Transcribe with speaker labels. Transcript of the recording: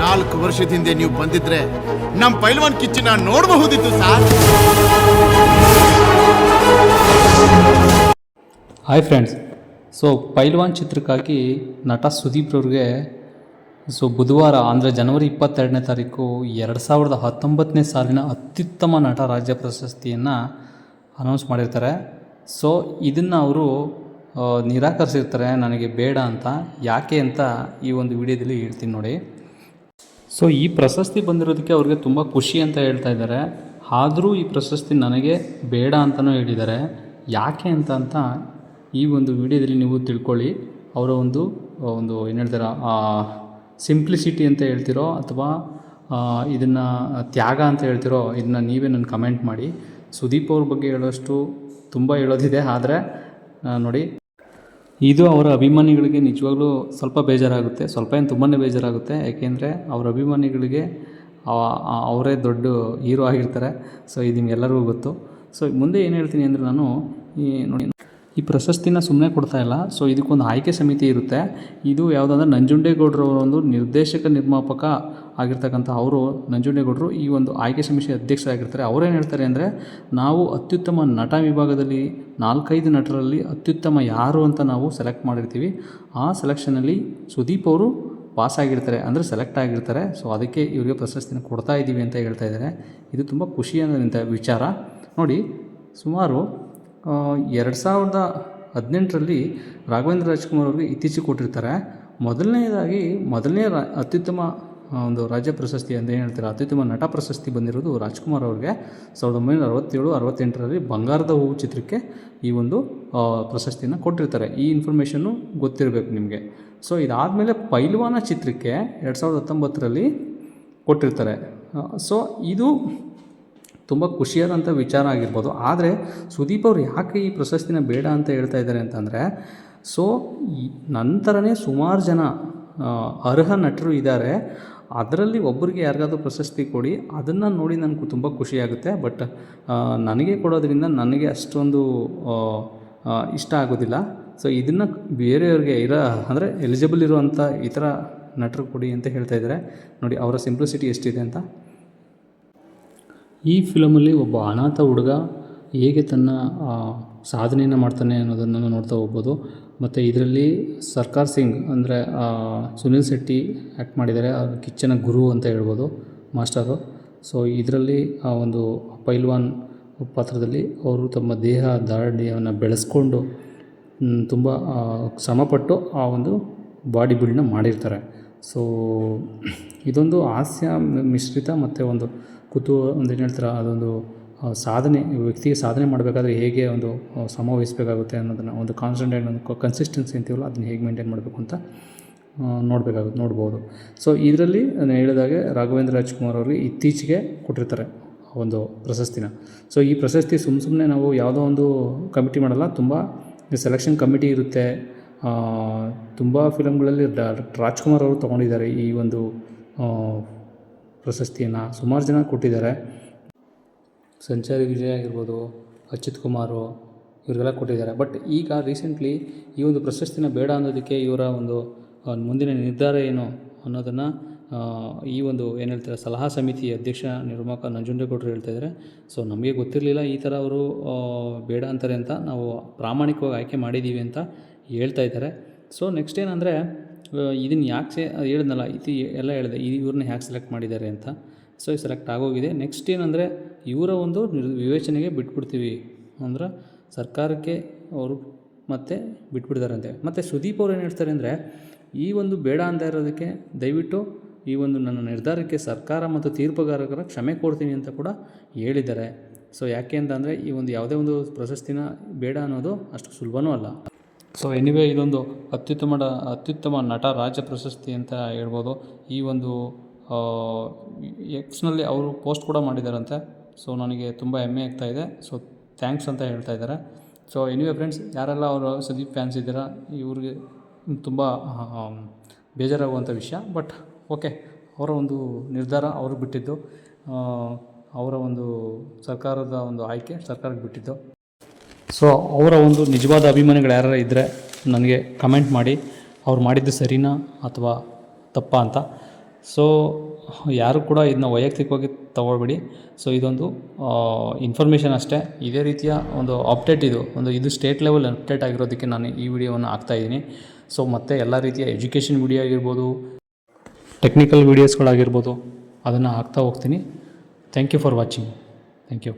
Speaker 1: 4 ವರ್ಷದ ಹಿಂದೆ ನೀವು ಬಂದಿದ್ರೆ ನಮ್ಮ ಪೈಲ್ವಾನ್ ಕಿಚ್ಚನ ನೋಡಬಹುದಿತ್ತು ಸರ್.
Speaker 2: ಹಾಯ್ ಫ್ರೆಂಡ್ಸ್, ಸೊ ಪೈಲ್ವಾನ್ ಚಿತ್ರಕ್ಕಾಗಿ ನಟ ಸುದೀಪ್ ಅವ್ರಿಗೆ ಬುಧವಾರ ಅಂದರೆ ಜನವರಿ 22ನೇ ತಾರೀಕು 2019ನೇ ಸಾಲಿನ ಅತ್ಯುತ್ತಮ ನಟ ರಾಜ್ಯ ಪ್ರಶಸ್ತಿಯನ್ನು ಅನೌನ್ಸ್ ಮಾಡಿರ್ತಾರೆ. ಸೊ ಇದನ್ನು ಅವರು ನಿರಾಕರಿಸಿರ್ತಾರೆ, ನನಗೆ ಬೇಡ ಅಂತ. ಯಾಕೆ ಅಂತ ಈ ಒಂದು ವಿಡಿಯೋದಲ್ಲಿ ಹೇಳ್ತೀನಿ ನೋಡಿ. ಸೊ ಈ ಪ್ರಶಸ್ತಿ ಬಂದಿರೋದಕ್ಕೆ ಅವ್ರಿಗೆ ತುಂಬ ಖುಷಿ ಅಂತ ಹೇಳ್ತಾ ಇದ್ದಾರೆ. ಆದರೂ ಈ ಪ್ರಶಸ್ತಿ ನನಗೆ ಬೇಡ ಅಂತಲೂ ಹೇಳಿದ್ದಾರೆ. ಯಾಕೆ ಅಂತ ಈ ಒಂದು ವಿಡಿಯೋದಲ್ಲಿ ನೀವು ತಿಳ್ಕೊಳ್ಳಿ. ಅವರ ಒಂದು ಏನು ಹೇಳ್ತಾರೆ, ಸಿಂಪ್ಲಿಸಿಟಿ ಅಂತ ಹೇಳ್ತಿರೋ ಅಥವಾ ಇದನ್ನು ತ್ಯಾಗ ಅಂತ ಹೇಳ್ತಿರೋ, ಇದನ್ನು ನೀವೇ ನನ್ನ ಕಮೆಂಟ್ ಮಾಡಿ. ಸುದೀಪ್ ಅವ್ರ ಬಗ್ಗೆ ಹೇಳೋಷ್ಟು ತುಂಬ ಹೇಳೋದಿದೆ, ಆದರೆ ನೋಡಿ, ಇದು ಅವರ ಅಭಿಮಾನಿಗಳಿಗೆ ನಿಜವಾಗ್ಲೂ ಸ್ವಲ್ಪ ಬೇಜಾರಾಗುತ್ತೆ. ಸ್ವಲ್ಪ ಏನು ತುಂಬಾ ಬೇಜಾರಾಗುತ್ತೆ. ಯಾಕೆಂದರೆ ಅವರ ಅಭಿಮಾನಿಗಳಿಗೆ ಅವರೇ ದೊಡ್ಡ ಹೀರೋ ಆಗಿರ್ತಾರೆ. ಸೊ ಇದು ನಿಮಗೆಲ್ಲರಿಗೂ ಗೊತ್ತು. ಸೊ ಮುಂದೆ ಏನು ಹೇಳ್ತೀನಿ ಅಂದರೆ, ನಾನು ಈ ಪ್ರಶಸ್ತಿನ ಸುಮ್ಮನೆ ಕೊಡ್ತಾ ಇಲ್ಲ. ಸೊ ಇದಕ್ಕೊಂದು ಆಯ್ಕೆ ಸಮಿತಿ ಇರುತ್ತೆ. ಇದು ಯಾವುದಂದ್ರೆ ನಂಜುಂಡೇಗೌಡರವರ ಒಂದು ನಿರ್ಮಾಪಕ ಆಗಿರ್ತಕ್ಕಂಥ ಅವರು, ನಂಜುಂಡೇಗೌಡರು, ಈ ಒಂದು ಆಯ್ಕೆ ಸಮಿತಿ ಅಧ್ಯಕ್ಷರಾಗಿರ್ತಾರೆ. ಅವರೇನು ಹೇಳ್ತಾರೆ ಅಂದರೆ, ನಾವು ಅತ್ಯುತ್ತಮ ನಟ ವಿಭಾಗದಲ್ಲಿ 4-5 ನಟರಲ್ಲಿ ಅತ್ಯುತ್ತಮ ಯಾರು ಅಂತ ನಾವು ಸೆಲೆಕ್ಟ್ ಮಾಡಿರ್ತೀವಿ. ಆ ಸೆಲೆಕ್ಷನಲ್ಲಿ ಸುದೀಪ್ ಅವರು ಪಾಸ್ ಆಗಿರ್ತಾರೆ, ಅಂದರೆ ಸೆಲೆಕ್ಟ್ ಆಗಿರ್ತಾರೆ. ಸೊ ಅದಕ್ಕೆ ಇವರಿಗೆ ಪ್ರಶಸ್ತಿನ ಕೊಡ್ತಾ ಇದ್ದೀವಿ ಅಂತ ಹೇಳ್ತಾ ಇದ್ದಾರೆ. ಇದು ತುಂಬ ಖುಷಿಯಾದಂಥ ವಿಚಾರ ನೋಡಿ. ಸುಮಾರು 2018ರಲ್ಲಿ ರಾಘವೇಂದ್ರ ರಾಜ್ಕುಮಾರ್ ಅವ್ರಿಗೆ ಇತ್ತೀಚೆಗೆ ಕೊಟ್ಟಿರ್ತಾರೆ. ಮೊದಲನೇ ಅತ್ಯುತ್ತಮ ಒಂದು ರಾಜ್ಯ ಪ್ರಶಸ್ತಿ ಅಂತ ಏನು ಹೇಳ್ತಾರೆ, ಅತ್ಯುತ್ತಮ ನಟ ಪ್ರಶಸ್ತಿ ಬಂದಿರೋದು ರಾಜ್ಕುಮಾರ್ ಅವ್ರಿಗೆ 1967-68ರಲ್ಲಿ ಬಂಗಾರದ ಹೂವು ಚಿತ್ರಕ್ಕೆ ಈ ಒಂದು ಪ್ರಶಸ್ತಿನ ಕೊಟ್ಟಿರ್ತಾರೆ. ಈ ಇನ್ಫಾರ್ಮೇಷನ್ನು ಗೊತ್ತಿರಬೇಕು ನಿಮಗೆ. ಸೊ ಇದಾದಮೇಲೆ ಪೈಲ್ವಾನ ಚಿತ್ರಕ್ಕೆ 2019ರಲ್ಲಿ ಕೊಟ್ಟಿರ್ತಾರೆ. ಸೊ ಇದು ತುಂಬ ಖುಷಿಯಾದಂಥ ವಿಚಾರ ಆಗಿರ್ಬೋದು. ಆದರೆ ಸುದೀಪ್ ಅವರು ಯಾಕೆ ಈ ಪ್ರಶಸ್ತಿನ ಬೇಡ ಅಂತ ಹೇಳ್ತಾ ಇದ್ದಾರೆ ಅಂತಂದರೆ, ಸೊ ನಂತರನೇ ಸುಮಾರು ಜನ ಅರ್ಹ ನಟರು ಇದ್ದಾರೆ. ಅದರಲ್ಲಿ ಒಬ್ಬರಿಗೆ ಯಾರಿಗಾದ್ರೂ ಪ್ರಶಸ್ತಿ ಕೊಡಿ, ಅದನ್ನು ನೋಡಿ ನನಗೆ ತುಂಬ ಖುಷಿಯಾಗುತ್ತೆ. ಬಟ್ ನನಗೆ ಕೊಡೋದ್ರಿಂದ ನನಗೆ ಅಷ್ಟೊಂದು ಇಷ್ಟ ಆಗೋದಿಲ್ಲ. ಸೊ ಇದನ್ನು ಬೇರೆಯವ್ರಿಗೆ ಅಂದರೆ ಎಲಿಜಿಬಲ್ ಇರುವಂಥ ಇತರ ನಟರು ಕೊಡಿ ಅಂತ ಹೇಳ್ತಾ ಇದ್ದಾರೆ. ನೋಡಿ ಅವರ ಸಿಂಪ್ಲಿಸಿಟಿ ಎಷ್ಟಿದೆ ಅಂತ. ಈ ಫಿಲಮಲ್ಲಿ ಒಬ್ಬ ಅನಾಥ ಹುಡುಗ ಹೇಗೆ ತನ್ನ ಸಾಧನೆಯನ್ನು ಮಾಡ್ತಾನೆ ಅನ್ನೋದನ್ನು ನೋಡ್ತಾ ಹೋಗ್ಬೋದು. ಮತ್ತು ಇದರಲ್ಲಿ ಸರ್ಕಾರ್ ಸಿಂಗ್ ಅಂದರೆ ಸುನಿಲ್ ಶೆಟ್ಟಿ ಆ್ಯಕ್ಟ್ ಮಾಡಿದ್ದಾರೆ. ಕಿಚ್ಚನ ಗುರು ಅಂತ ಹೇಳ್ಬೋದು, ಮಾಸ್ಟರು. ಸೊ ಇದರಲ್ಲಿ ಆ ಒಂದು ಪೈಲ್ವಾನ್ ಪಾತ್ರದಲ್ಲಿ ಅವರು ತಮ್ಮ ದೇಹ ದಾರ್ಢ್ಯವನ್ನು ಬೆಳೆಸ್ಕೊಂಡು ತುಂಬ ಶ್ರಮಪಟ್ಟು ಆ ಒಂದು ಬಾಡಿ ಬಿಲ್ಡ್ನ ಮಾಡಿರ್ತಾರೆ. ಸೊ ಇದೊಂದು ಹಾಸ್ಯ ಮಿಶ್ರಿತ ಮತ್ತು ಒಂದು ಒಂದು ಏನು ಹೇಳ್ತಾರೆ, ಅದೊಂದು ಸಾಧನೆ, ವ್ಯಕ್ತಿಗೆ ಸಾಧನೆ ಮಾಡಬೇಕಾದ್ರೆ ಹೇಗೆ ಒಂದು ಶ್ರಮ ವಹಿಸಬೇಕಾಗುತ್ತೆ ಅನ್ನೋದನ್ನು, ಒಂದು ಕಾನ್ಸಂಟ್ರೇಟ್, ಒಂದು ಕನ್ಸಿಸ್ಟೆನ್ಸಿ ಅಂತೀವಲ್ಲ, ಅದನ್ನು ಹೇಗೆ ಮೇಂಟೈನ್ ಮಾಡಬೇಕು ಅಂತ ನೋಡ್ಬೋದು. ಸೊ ಇದರಲ್ಲಿ ನಾನು ಹೇಳಿದಾಗೆ ರಾಘವೇಂದ್ರ ರಾಜ್ಕುಮಾರ್ ಅವ್ರಿಗೆ ಇತ್ತೀಚೆಗೆ ಕೊಟ್ಟಿರ್ತಾರೆ ಒಂದು ಪ್ರಶಸ್ತಿನ. ಸೊ ಈ ಪ್ರಶಸ್ತಿ ಸುಮ್ಮನೆ ನಾವು ಯಾವುದೋ ಒಂದು ಕಮಿಟಿ ಮಾಡಲ್ಲ, ತುಂಬ ಸೆಲೆಕ್ಷನ್ ಕಮಿಟಿ ಇರುತ್ತೆ. ತುಂಬ ಫಿಲಮ್ಗಳಲ್ಲಿ ರಾಜ್ಕುಮಾರ್ ಅವರು ತೊಗೊಂಡಿದ್ದಾರೆ ಈ ಒಂದು ಪ್ರಶಸ್ತಿಯನ್ನು. ಸುಮಾರು ಜನ ಕೊಟ್ಟಿದ್ದಾರೆ. ಸಂಚಾರಿ ವಿಜಯ್ ಆಗಿರ್ಬೋದು, ಅಚ್ಯುತ್ ಕುಮಾರು, ಇವರಿಗೆಲ್ಲ ಕೊಟ್ಟಿದ್ದಾರೆ. ಬಟ್ ಈಗ ರೀಸೆಂಟ್ಲಿ ಈ ಒಂದು ಪ್ರಶಸ್ತಿನ ಬೇಡ ಅನ್ನೋದಕ್ಕೆ ಇವರ ಒಂದು ಮುಂದಿನ ನಿರ್ಧಾರ ಏನು ಅನ್ನೋದನ್ನು ಈ ಒಂದು ಏನು ಹೇಳ್ತಾರೆ, ಸಲಹಾ ಸಮಿತಿ ಅಧ್ಯಕ್ಷ ನಿರ್ಮಾಪಕ ನಂಜುಂಡೇಗೌಡರು ಹೇಳ್ತಾ ಇದ್ದಾರೆ. ಸೊ ನಮಗೆ ಗೊತ್ತಿರಲಿಲ್ಲ ಈ ಥರ ಅವರು ಬೇಡ ಅಂತಾರೆ ಅಂತ, ನಾವು ಪ್ರಾಮಾಣಿಕವಾಗಿ ಆಯ್ಕೆ ಮಾಡಿದ್ದೀವಿ ಅಂತ ಹೇಳ್ತಾ ಇದ್ದಾರೆ. ಸೊ ನೆಕ್ಸ್ಟ್ ಏನಂದರೆ, ಇದನ್ನು ಯಾಕೆ ಹೇಳಿದ್ನಲ್ಲ, ಇದು ಎಲ್ಲ ಹೇಳಿದೆ, ಇವ್ರನ್ನ ಯಾಕೆ ಸೆಲೆಕ್ಟ್ ಮಾಡಿದ್ದಾರೆ ಅಂತ. ಸೊ ಸೆಲೆಕ್ಟ್ ಆಗೋಗಿದೆ. ನೆಕ್ಸ್ಟ್ ಏನಂದರೆ, ಇವರ ಒಂದು ವಿವೇಚನೆಗೆ ಬಿಟ್ಬಿಡ್ತೀವಿ ಅಂದ್ರೆ ಸರ್ಕಾರಕ್ಕೆ ಅವರು ಮತ್ತೆ ಬಿಟ್ಬಿಡ್ತಾರಂತೆ. ಮತ್ತು ಸುದೀಪ್ ಅವ್ರು ಏನು ಹೇಳ್ತಾರೆ ಅಂದರೆ, ಈ ಒಂದು ಬೇಡ ಅಂತ ಇರೋದಕ್ಕೆ ದಯವಿಟ್ಟು ಈ ಒಂದು ನನ್ನ ನಿರ್ಧಾರಕ್ಕೆ ಸರ್ಕಾರ ಮತ್ತು ತೀರ್ಪುಗಾರರ ಕ್ಷಮೆ ಕೊಡ್ತೀನಿ ಅಂತ ಕೂಡ ಹೇಳಿದ್ದಾರೆ. ಸೊ ಯಾಕೆ ಅಂತಂದರೆ, ಈ ಒಂದು ಯಾವುದೇ ಒಂದು ಪ್ರಶಸ್ತಿನ ಬೇಡ ಅನ್ನೋದು ಅಷ್ಟು ಸುಲಭನೂ ಅಲ್ಲ. ಸೊ ಎನಿವೇ, ಇದೊಂದು ಅತ್ಯುತ್ತಮ ನಟ ರಾಜ್ಯ ಪ್ರಶಸ್ತಿ ಅಂತ ಹೇಳ್ಬೋದು. ಈ ಒಂದು ಎಕ್ಸ್ನಲ್ಲಿ ಅವರು ಪೋಸ್ಟ್ ಕೂಡ ಮಾಡಿದ್ದಾರಂತೆ. ಸೊ ನನಗೆ ತುಂಬ ಹೆಮ್ಮೆ ಆಗ್ತಾಯಿದೆ. ಸೊ ಥ್ಯಾಂಕ್ಸ್ ಅಂತ ಹೇಳ್ತಾ ಇದ್ದಾರೆ. ಸೊ ಎನಿವೇ ಫ್ರೆಂಡ್ಸ್, ಯಾರೆಲ್ಲ ಅವರು ಸುದೀಪ್ ಫ್ಯಾನ್ಸ್ ಇದ್ದೀರಾ, ಇವ್ರಿಗೆ ತುಂಬ ಬೇಜಾರಾಗುವಂಥ ವಿಷಯ. ಬಟ್ ಓಕೆ, ಅವರ ಒಂದು ನಿರ್ಧಾರ ಅವ್ರಿಗೆ ಬಿಟ್ಟಿದ್ದು, ಅವರ ಒಂದು ಸರ್ಕಾರದ ಒಂದು ಆಯ್ಕೆ ಸರ್ಕಾರಕ್ಕೆ ಬಿಟ್ಟಿದ್ದು. ಸೊ ಅವರ ಒಂದು ನಿಜವಾದ ಅಭಿಮಾನಿಗಳು ಯಾರು ಇದ್ದರೆ ನನಗೆ ಕಮೆಂಟ್ ಮಾಡಿ, ಅವ್ರು ಮಾಡಿದ್ದು ಸರಿನಾ ಅಥವಾ ತಪ್ಪಾ ಅಂತ. ಸೊ ಯಾರು ಕೂಡ ಇದನ್ನ ವೈಯಕ್ತಿಕವಾಗಿ ತಗೊಳ್ಬೇಡಿ. ಸೊ ಇದೊಂದು ಇನ್ಫಾರ್ಮೇಷನ್ ಅಷ್ಟೇ. ಇದೇ ರೀತಿಯ ಒಂದು ಅಪ್ಡೇಟ್ ಇದು ಸ್ಟೇಟ್ ಲೆವೆಲ್ ಅಪ್ಡೇಟ್ ಆಗಿರೋದಕ್ಕೆ ನಾನು ಈ ವಿಡಿಯೋವನ್ನು ಹಾಕ್ತಾಯಿದ್ದೀನಿ. ಸೊ ಮತ್ತು ಎಲ್ಲ ರೀತಿಯ ಎಜುಕೇಷನ್ ವಿಡಿಯೋ ಆಗಿರ್ಬೋದು, ಟೆಕ್ನಿಕಲ್ ವೀಡಿಯೋಸ್ಗಳಾಗಿರ್ಬೋದು, ಅದನ್ನು ಹಾಕ್ತಾ ಹೋಗ್ತೀನಿ. Thank you for watching. Thank you.